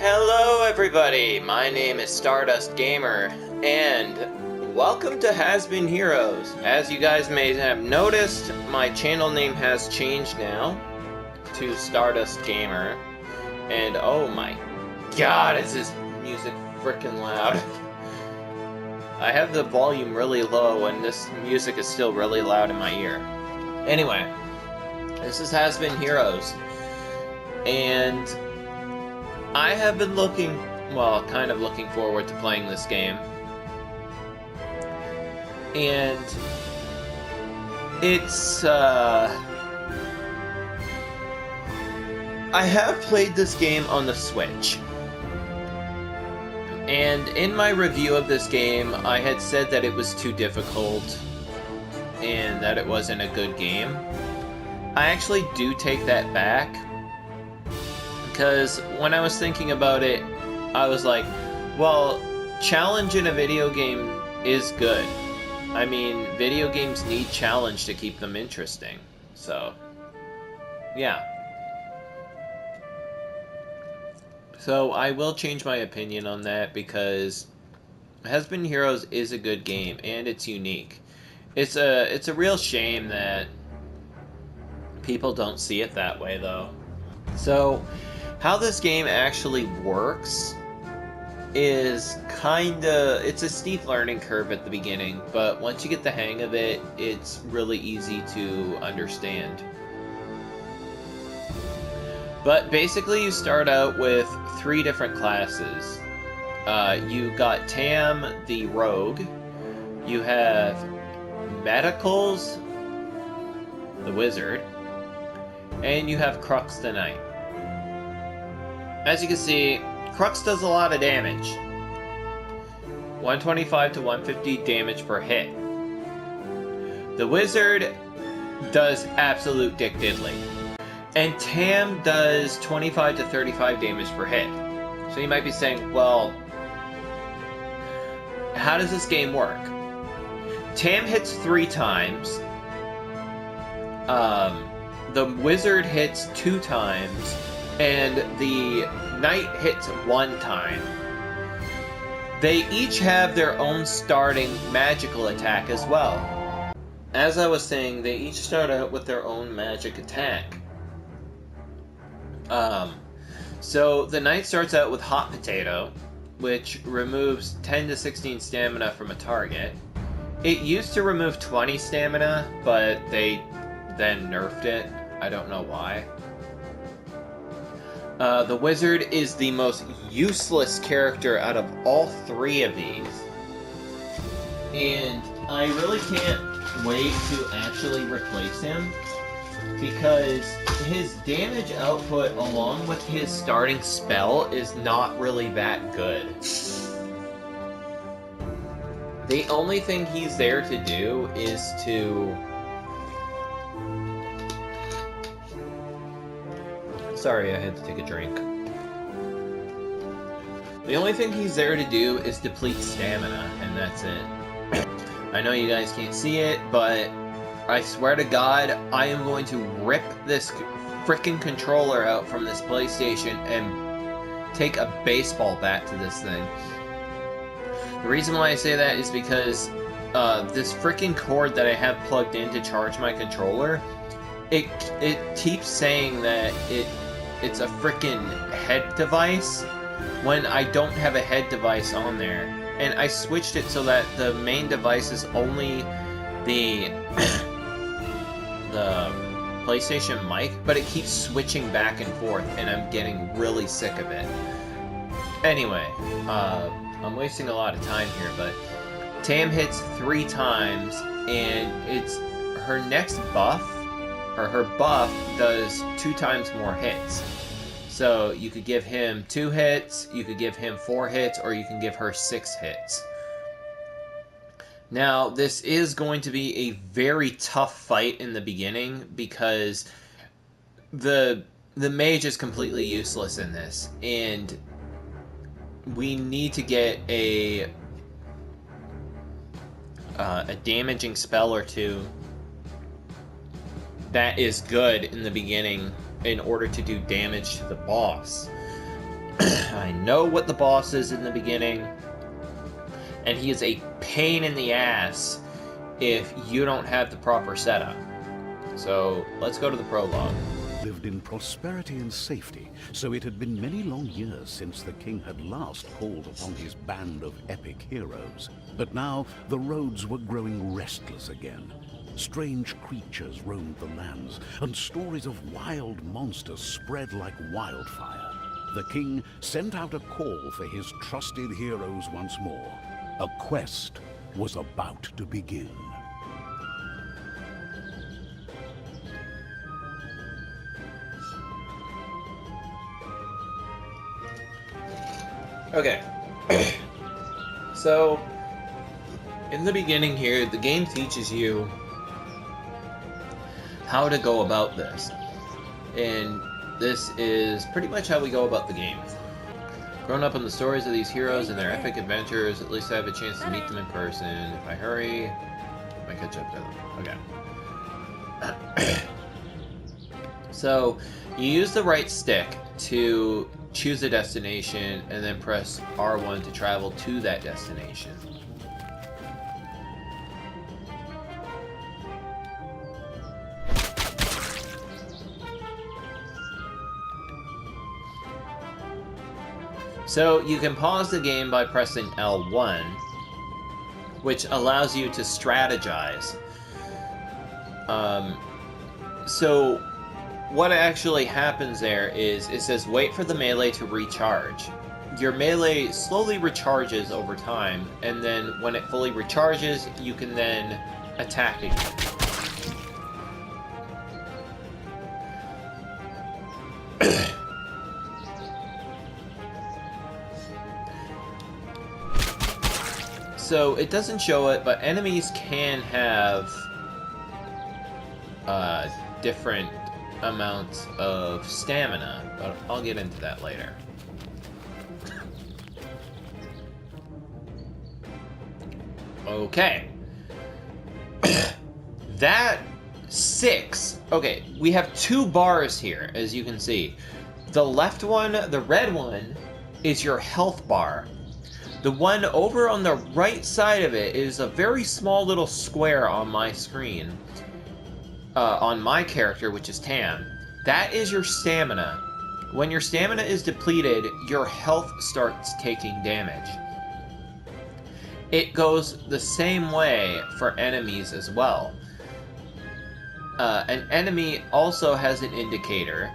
Hello everybody, my name is StardustGamer, and welcome to Has Been Heroes. As you guys may have noticed, my channel name has changed now to StardustGamer, and oh my god, is this music freaking loud. I have the volume really low, and this music is still really loud in my ear. Anyway, this is Has Been Heroes, and I have been kind of looking forward to playing this game. And it's, I have played this game on the Switch. And in my review of this game, I had said that it was too difficult and that it wasn't a good game. I actually do take that back. Because when I was thinking about it, I was like, well, challenge in a video game is good. I mean, video games need challenge to keep them interesting. So, yeah. So, I will change my opinion on that because Has Been Heroes is a good game, and it's unique. It's a real shame that people don't see it that way, though. So, how this game actually works is it's a steep learning curve at the beginning, but once you get the hang of it, it's really easy to understand. But basically you start out with 3 different classes. You got Tam the Rogue, you have Medicals the Wizard, and you have Crux the Knight. As you can see, Crux does a lot of damage. 125 to 150 damage per hit. The Wizard does absolute dick diddly. And Tam does 25 to 35 damage per hit. So you might be saying, well, how does this game work? Tam hits 3 times. The Wizard hits 2 times. And the Knight hits 1 time. They each have their own starting magical attack as well. As I was saying, they each start out with their own magic attack. So the Knight starts out with Hot Potato, which removes 10 to 16 stamina from a target. It used to remove 20 stamina, but they then nerfed it. I don't know why. The Wizard is the most useless character out of all 3 of these. And I really can't wait to actually replace him, because his damage output along with his starting spell is not really that good. The only thing he's there to do is to... Sorry, I had to take a drink. The only thing he's there to do is deplete stamina, and that's it. I know you guys can't see it, but I swear to God, I am going to rip this frickin' controller out from this PlayStation and take a baseball bat to this thing. The reason why I say that is because this frickin' cord that I have plugged in to charge my controller, it keeps saying that it's a frickin' head device when I don't have a head device on there. And I switched it so that the main device is only the PlayStation mic, but it keeps switching back and forth, and I'm getting really sick of it. Anyway, I'm wasting a lot of time here, but Tam hits 3 times, and it's her next buff, or her buff, does 2 times more hits. So you could give him 2 hits, you could give him 4 hits, or you can give her 6 hits. Now, this is going to be a very tough fight in the beginning, because the mage is completely useless in this, and we need to get a damaging spell or 2 that is good in the beginning in order to do damage to the boss. I know what the boss is in the beginning, and he is a pain in the ass if you don't have the proper setup. So let's go to the prologue. Lived in prosperity and safety, so it had been many long years since the king had last called upon his band of epic heroes. But now the roads were growing restless again. Strange creatures roamed the lands, and stories of wild monsters spread like wildfire. The king sent out a call for his trusted heroes once more. A quest was about to begin. Okay. So, in the beginning here, the game teaches you how to go about this. And this is pretty much how we go about the game. Growing up on the stories of these heroes and their epic adventures, at least I have a chance to meet them in person. If I hurry, I might catch up to them. Okay. So, you use the right stick to choose a destination, and then press R1 to travel to that destination. So you can pause the game by pressing L1, which allows you to strategize. So what actually happens there is it says wait for the melee to recharge. Your melee slowly recharges over time, and then when it fully recharges, you can then attack again. So it doesn't show it, but enemies can have different amounts of stamina, but I'll get into that later. Okay. That 6. Okay, we have 2 bars here, as you can see. The left one, the red one, is your health bar. The one over on the right side of it is a very small little square on my screen. On my character, which is Tam. That is your stamina. When your stamina is depleted, your health starts taking damage. It goes the same way for enemies as well. An enemy also has an indicator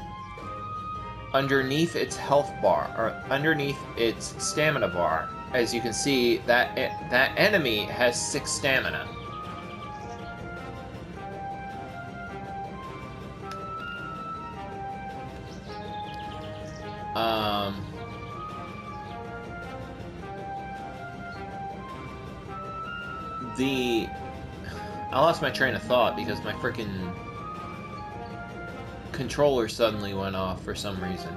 underneath its health bar, or underneath its stamina bar. As you can see, that enemy has 6 stamina. I lost my train of thought because my freaking controller suddenly went off for some reason.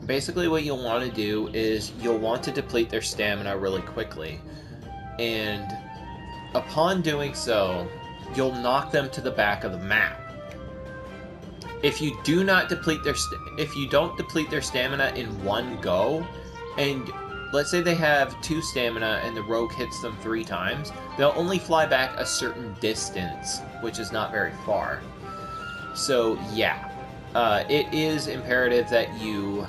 Basically what you'll want to do is you'll want to deplete their stamina really quickly. And upon doing so, you'll knock them to the back of the map. If you do not deplete their if you don't deplete their stamina in one go, and let's say they have 2 stamina and the rogue hits them 3 times, they'll only fly back a certain distance, which is not very far. So yeah, it is imperative that you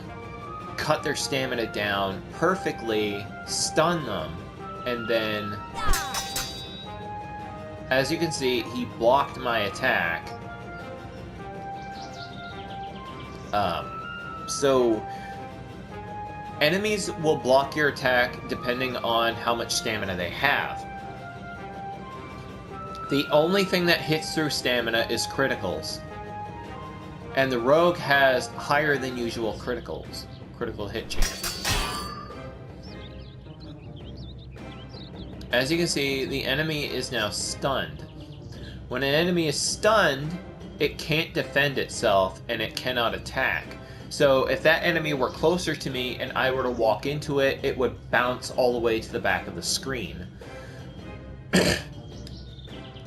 cut their stamina down perfectly, stun them, and then, as you can see, he blocked my attack. So enemies will block your attack depending on how much stamina they have. The only thing that hits through stamina is criticals. And the rogue has higher than usual critical hit chance. As you can see, the enemy is now stunned. When an enemy is stunned, it can't defend itself and it cannot attack. So if that enemy were closer to me and I were to walk into it, it would bounce all the way to the back of the screen.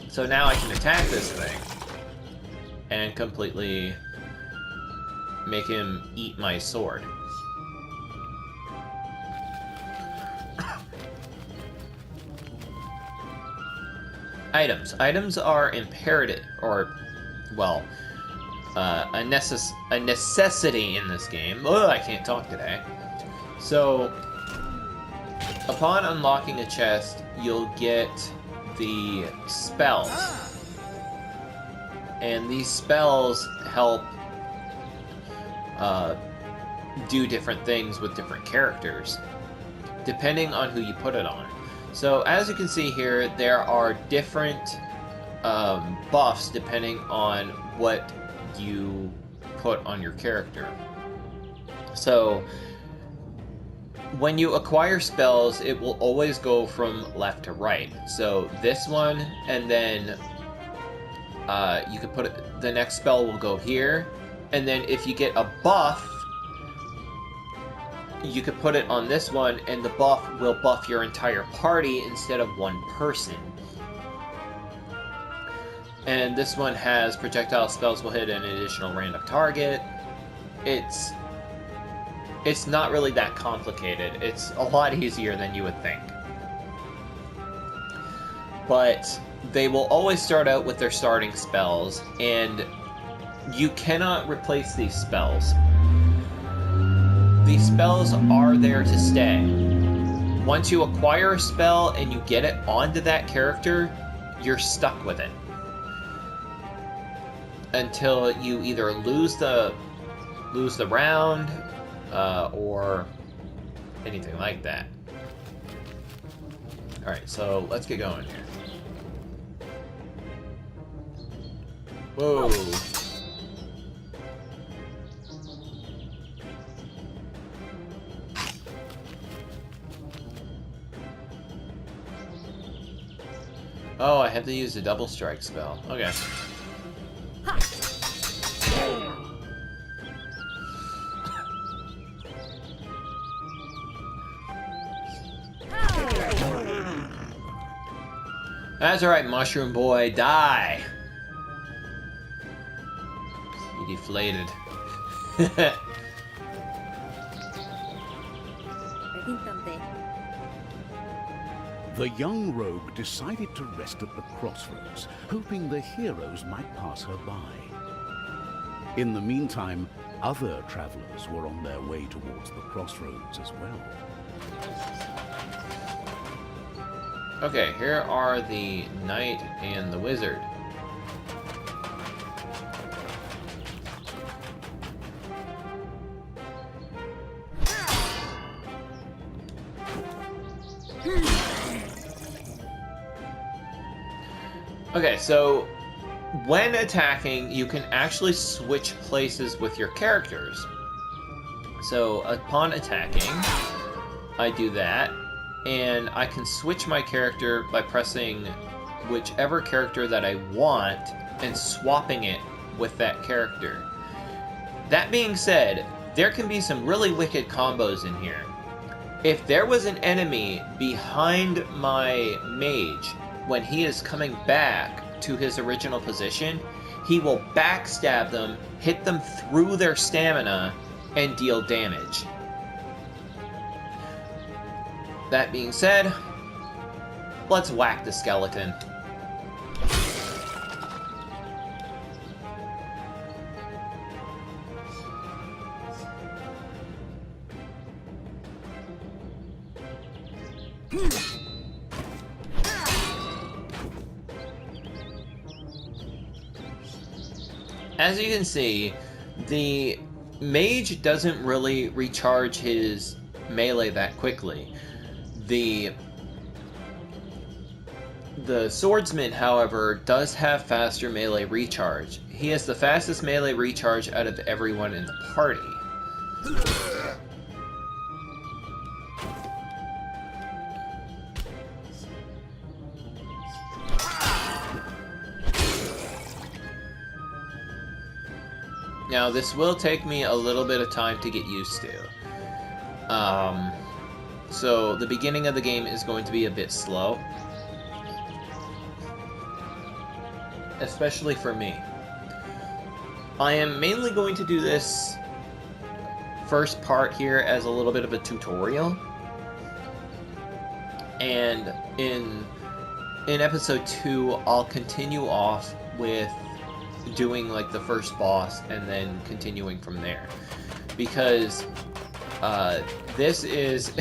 So now I can attack this thing and completely make him eat my sword. Items. Items are imperative, or, well, a necessity in this game. Oh, I can't talk today. So, upon unlocking a chest, you'll get the spells. And these spells help do different things with different characters, depending on who you put it on. So, as you can see here, there are different buffs depending on what you put on your character. So, when you acquire spells, it will always go from left to right. So, this one, and then you could put it, the next spell will go here, and then if you get a buff, you could put it on this one, and the buff will buff your entire party instead of one person. And this one has projectile spells will hit an additional random target. It's not really that complicated. It's a lot easier than you would think. But they will always start out with their starting spells, and you cannot replace these spells. These spells are there to stay. Once you acquire a spell and you get it onto that character, you're stuck with it. Until you either lose the round, or anything like that. Alright, so let's get going here. Whoa. Oh, I have to use the double strike spell. Okay. That's alright, Mushroom Boy. Die! You deflated. The young rogue decided to rest at the crossroads, hoping the heroes might pass her by. In the meantime, other travelers were on their way towards the crossroads as well. Okay, here are the knight and the wizard. Okay, so when attacking, you can actually switch places with your characters. So upon attacking, I do that, and I can switch my character by pressing whichever character that I want and swapping it with that character. That being said, there can be some really wicked combos in here. If there was an enemy behind my mage when he is coming back to his original position, he will backstab them, hit them through their stamina, and deal damage. That being said, let's whack the skeleton. As you can see, the mage doesn't really recharge his melee that quickly. The swordsman, however, does have faster melee recharge. He has the fastest melee recharge out of everyone in the party. Now, this will take me a little bit of time to get used to. So, the beginning of the game is going to be a bit slow. Especially for me. I am mainly going to do this first part here as a little bit of a tutorial. And in episode 2, I'll continue off with doing like the first boss and then continuing from there. Because this is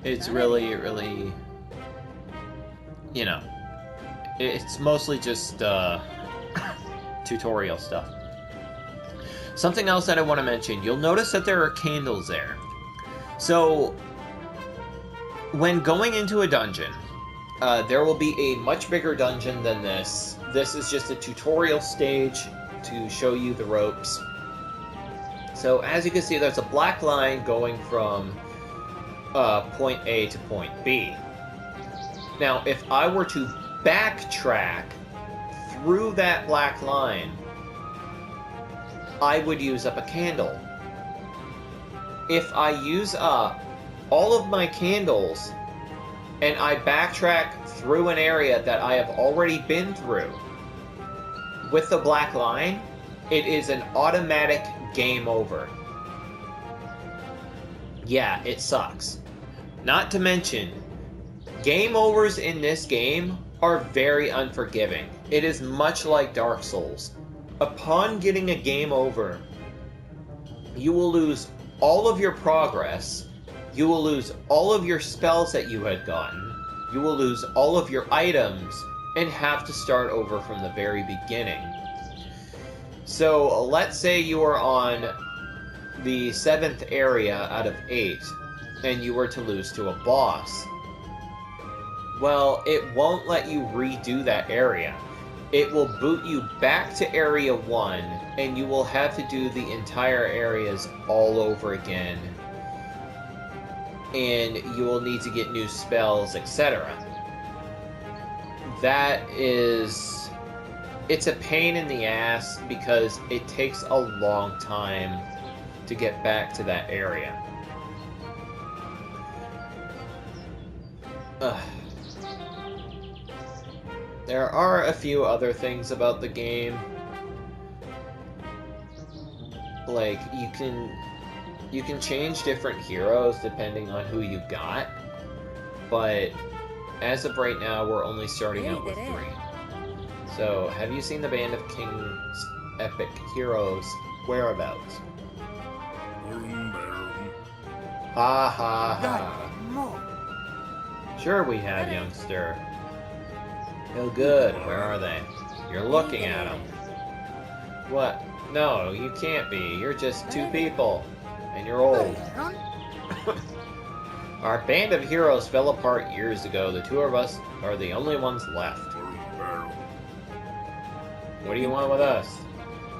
it's really, you know, it's mostly just tutorial stuff. Something else that I want to mention, you'll notice that there are candles there. So when going into a dungeon, there will be a much bigger dungeon than this. This is just a tutorial stage to show you the ropes. So as you can see, there's a black line going from point A to point B. Now, if I were to backtrack through that black line, I would use up a candle. If I use up all of my candles and I backtrack through an area that I have already been through with the black line, it is an automatic game over. Yeah, it sucks. Not to mention, game overs in this game are very unforgiving. It is much like Dark Souls. Upon getting a game over, you will lose all of your progress, you will lose all of your spells that you had gotten, you will lose all of your items, and have to start over from the very beginning. So, let's say you are on the 7th area out of 8, and you were to lose to a boss. Well, it won't let you redo that area. It will boot you back to Area 1, and you will have to do the entire areas all over again. And you will need to get new spells, etc. That is... It's a pain in the ass because it takes a long time to get back to that area. There are a few other things about the game. Like, you can change different heroes depending on who you got. But as of right now, we're only starting out with 3. So, have you seen the Band of King's epic heroes' whereabouts? Ha ha ha. Sure we have, youngster. Oh good, where are they? You're looking at them. What? No, you can't be. You're just 2 people. And you're old. Our band of heroes fell apart years ago. The 2 of us are the only ones left. What do you want with us?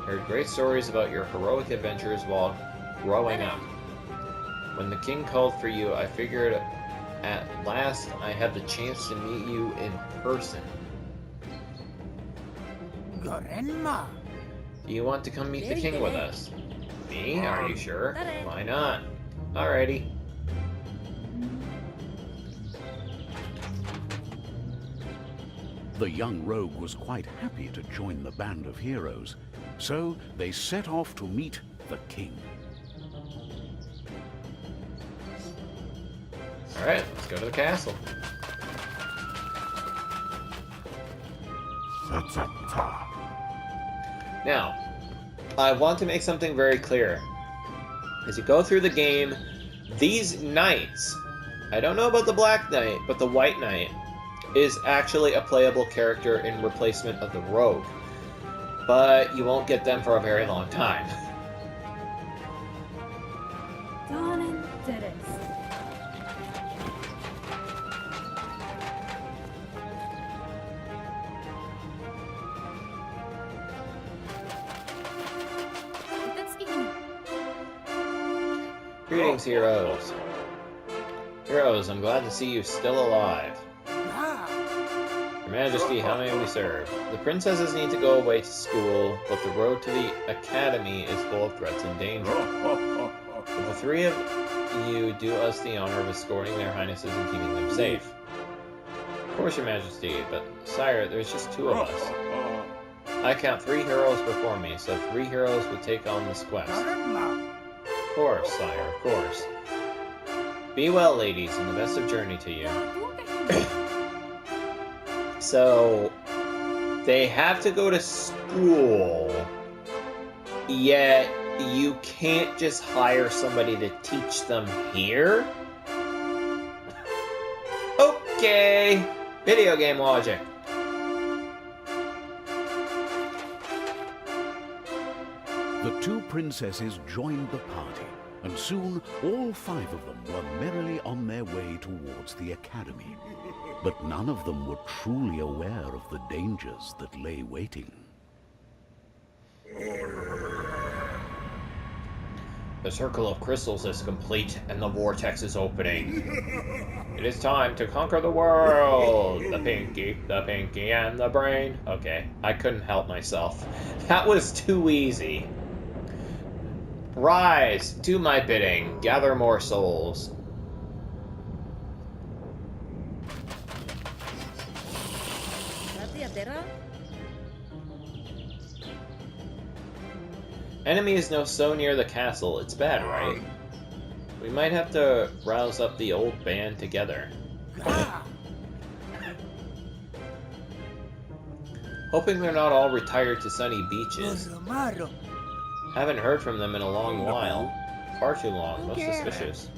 Heard great stories about your heroic adventures while growing up. When the king called for you, I figured at last I had the chance to meet you in person. Do you want to come meet the king with us? Me? Are you sure? Why not? Alrighty. The young rogue was quite happy to join the band of heroes, so they set off to meet the king. Alright, let's go to the castle. Now, I want to make something very clear. As you go through the game, these knights, I don't know about the Black Knight, but the White Knight is actually a playable character in replacement of the Rogue. But you won't get them for a very long time. Greetings, heroes. Heroes, I'm glad to see you still alive. Your Majesty, how may we serve? The princesses need to go away to school, but the road to the academy is full of threats and danger. Will the 3 of you do us the honor of escorting their highnesses and keeping them safe? Of course, Your Majesty, but sire, there's just 2 of us. I count 3 heroes before me, so 3 heroes will take on this quest. course, sire, of course. Be well, ladies, and the best of journey to you. So, they have to go to school, yet you can't just hire somebody to teach them here? Okay, video game logic. The two princesses joined the party, and soon all 5 of them were merrily on their way towards the academy. But none of them were truly aware of the dangers that lay waiting. The circle of crystals is complete, and the vortex is opening. It is time to conquer the world! The pinky, and the brain. Okay, I couldn't help myself. That was too easy. Rise, do my bidding, gather more souls. Enemies know so near the castle, it's bad, right? We might have to rouse up the old band together. Hoping they're not all retired to sunny beaches. Haven't heard from them in a long while. Far too long, most suspicious.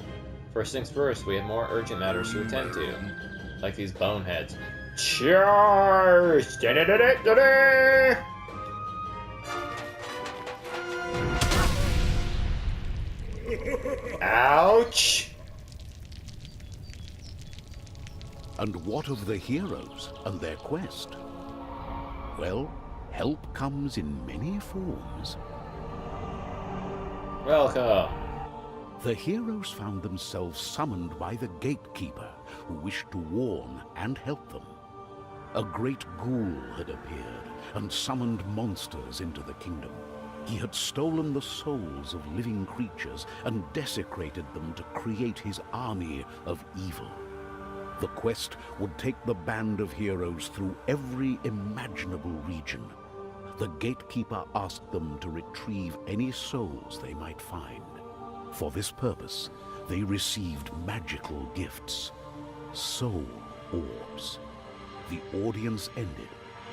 First things first, we have more urgent matters to attend to. Like these boneheads. Cheers! Ouch! And what of the heroes and their quest? Well, help comes in many forms. Welcome. The heroes found themselves summoned by the gatekeeper, who wished to warn and help them. A great ghoul had appeared and summoned monsters into the kingdom. He had stolen the souls of living creatures and desecrated them to create his army of evil. The quest would take the band of heroes through every imaginable region. The gatekeeper asked them to retrieve any souls they might find. For this purpose, they received magical gifts, soul orbs. The audience ended,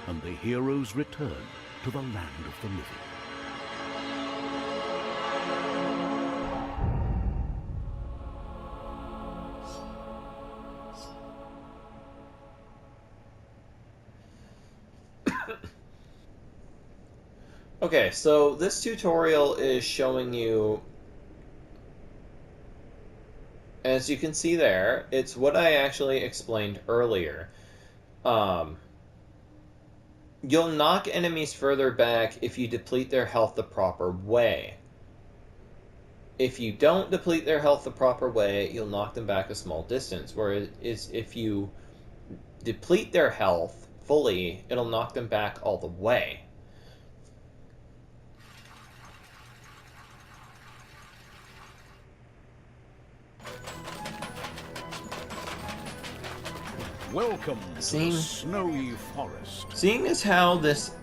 and the heroes returned to the land of the living. Okay, so this tutorial is showing you, as you can see there, it's what I actually explained earlier. You'll knock enemies further back if you deplete their health the proper way. If you don't deplete their health the proper way, you'll knock them back a small distance. Whereas if you deplete their health fully, it'll knock them back all the way. Welcome to the snowy forest. Seeing as how this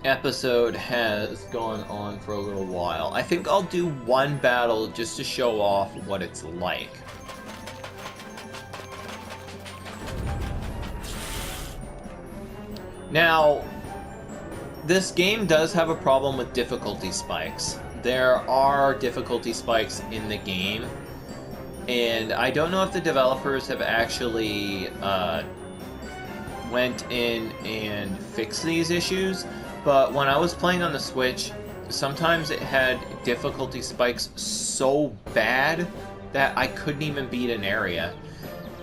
episode has gone on for a little while, I think I'll do one battle just to show off what it's like. Now, this game does have a problem with difficulty spikes. There are difficulty spikes in the game. And I don't know if the developers have actually went in and fixed these issues, but when I was playing on the Switch, sometimes it had difficulty spikes so bad that I couldn't even beat an area.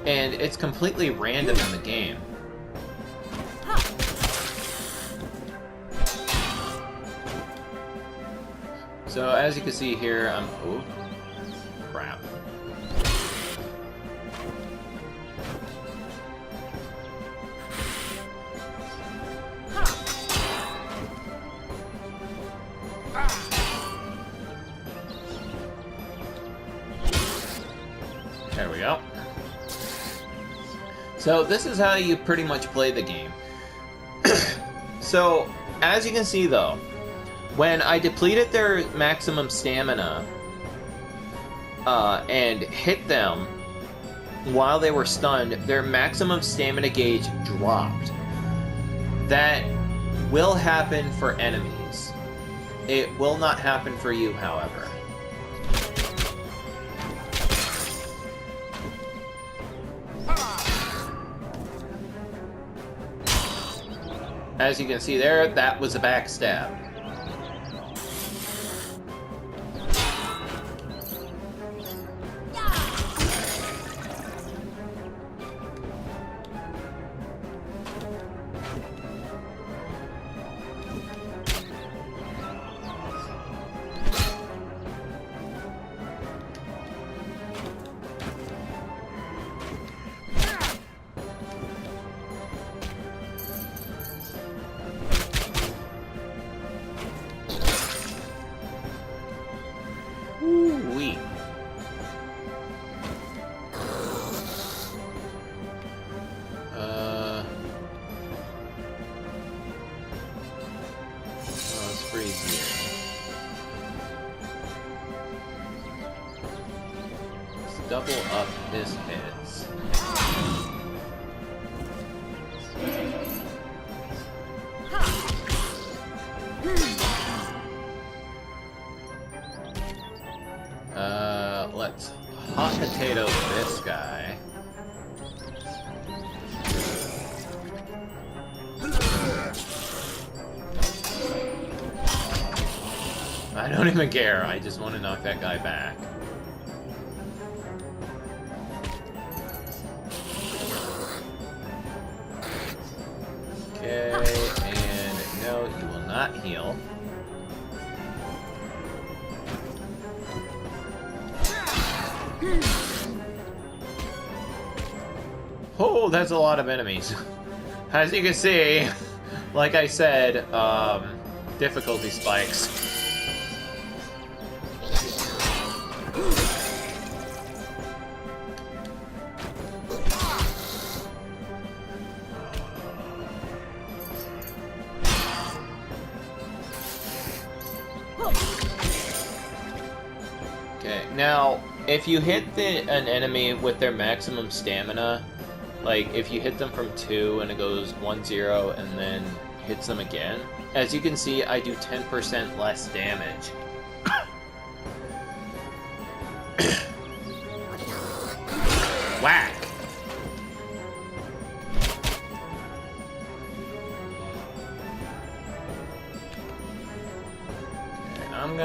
And it's completely random in the game. So as you can see here, oh, crap. There we go. So this is how you pretty much play the game. So, as you can see though, When I depleted their maximum stamina and hit them while they were stunned, their maximum stamina gauge dropped. That will happen for enemies. It will not happen for you, however. As you can see there, that was a backstab. Ooh-wee. Let's freeze here. Let's double up his hits. Let's hot potato this guy. I don't even care, I just want to knock that guy back. Okay, and no, you will not heal. Oh, that's a lot of enemies. As you can see, like I said, difficulty spikes. Okay, now, if you hit an enemy with their maximum stamina, like if you hit them from 2 and it goes 1-0 and then hits them again, as you can see, I do 10% less damage. Whack! Okay, I'm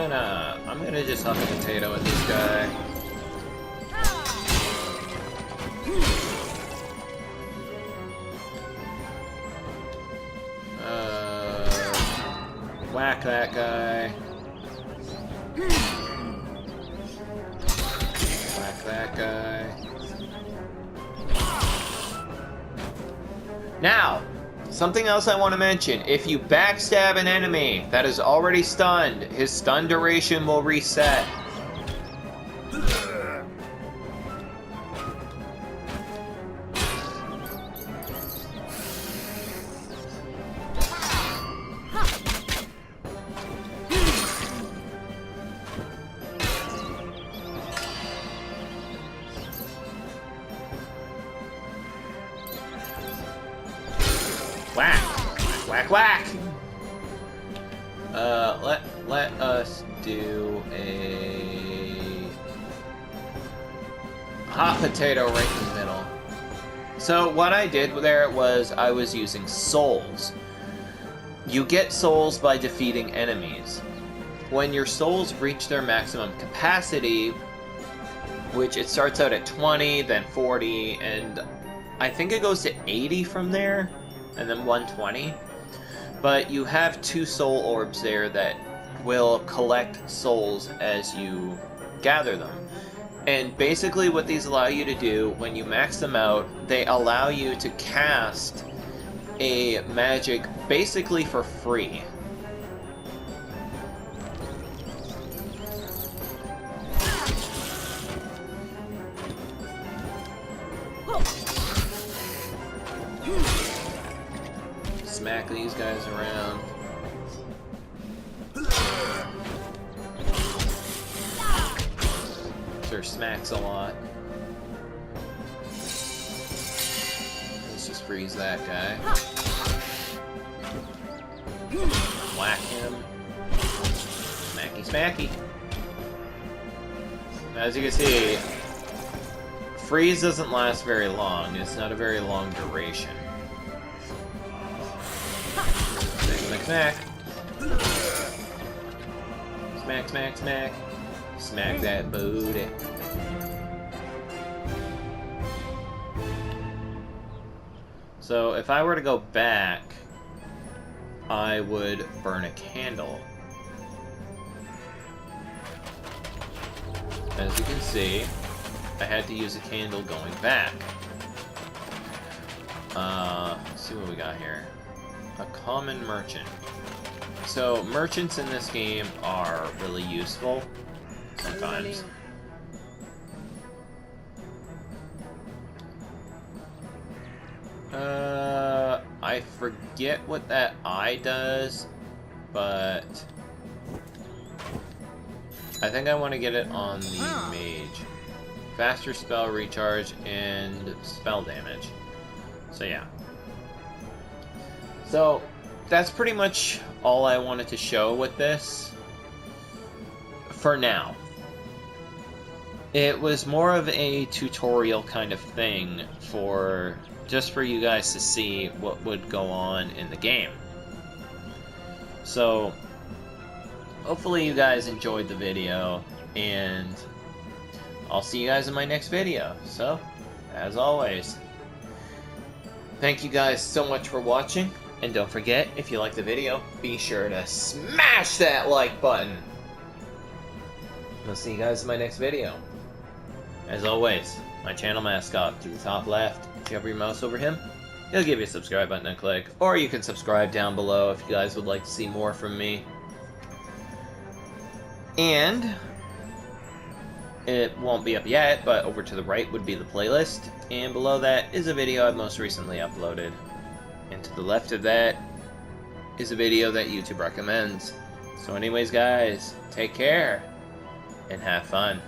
gonna just huck a potato at this guy. Whack that guy. Whack that guy. Now, something else I want to mention. If you backstab an enemy that is already stunned, his stun duration will reset. Whack! Whack, whack! Let us do a hot potato right in the middle. So what I did there was I was using souls. You get souls by defeating enemies. When your souls reach their maximum capacity, which it starts out at 20, then 40, and I think it goes to 80 from there, and then 120. But you have 2 soul orbs there that will collect souls as you gather them. And basically what these allow you to do, when you max them out, they allow you to cast a magic basically for free. Smack these guys around. or smacks a lot. Let's just freeze that guy. Whack him. Smacky, smacky. As you can see, freeze doesn't last very long. It's not a very long duration. Smack, smack, smack. Smack, smack, smack. Smack that booty. So if I were to go back, I would burn a candle. As you can see, I had to use a candle going back. Let's see what we got here. A common merchant. So, merchants in this game are really useful sometimes. I forget what that eye does, but I think I want to get it on the mage. Faster spell recharge and spell damage. So yeah. So that's pretty much all I wanted to show with this for now. It was more of a tutorial kind of thing just for you guys to see what would go on in the game. So hopefully you guys enjoyed the video, and I'll see you guys in my next video. So, as always, thank you guys so much for watching, and don't forget, if you like the video, be sure to smash that like button. I'll see you guys in my next video. As always, my channel mascot to the top left. If you hover your mouse over him, he'll give you a subscribe button and click, or you can subscribe down below if you guys would like to see more from me. And it won't be up yet, but over to the right would be the playlist, and below that is a video I've most recently uploaded. And to the left of that is a video that YouTube recommends. So anyways guys, take care, and have fun.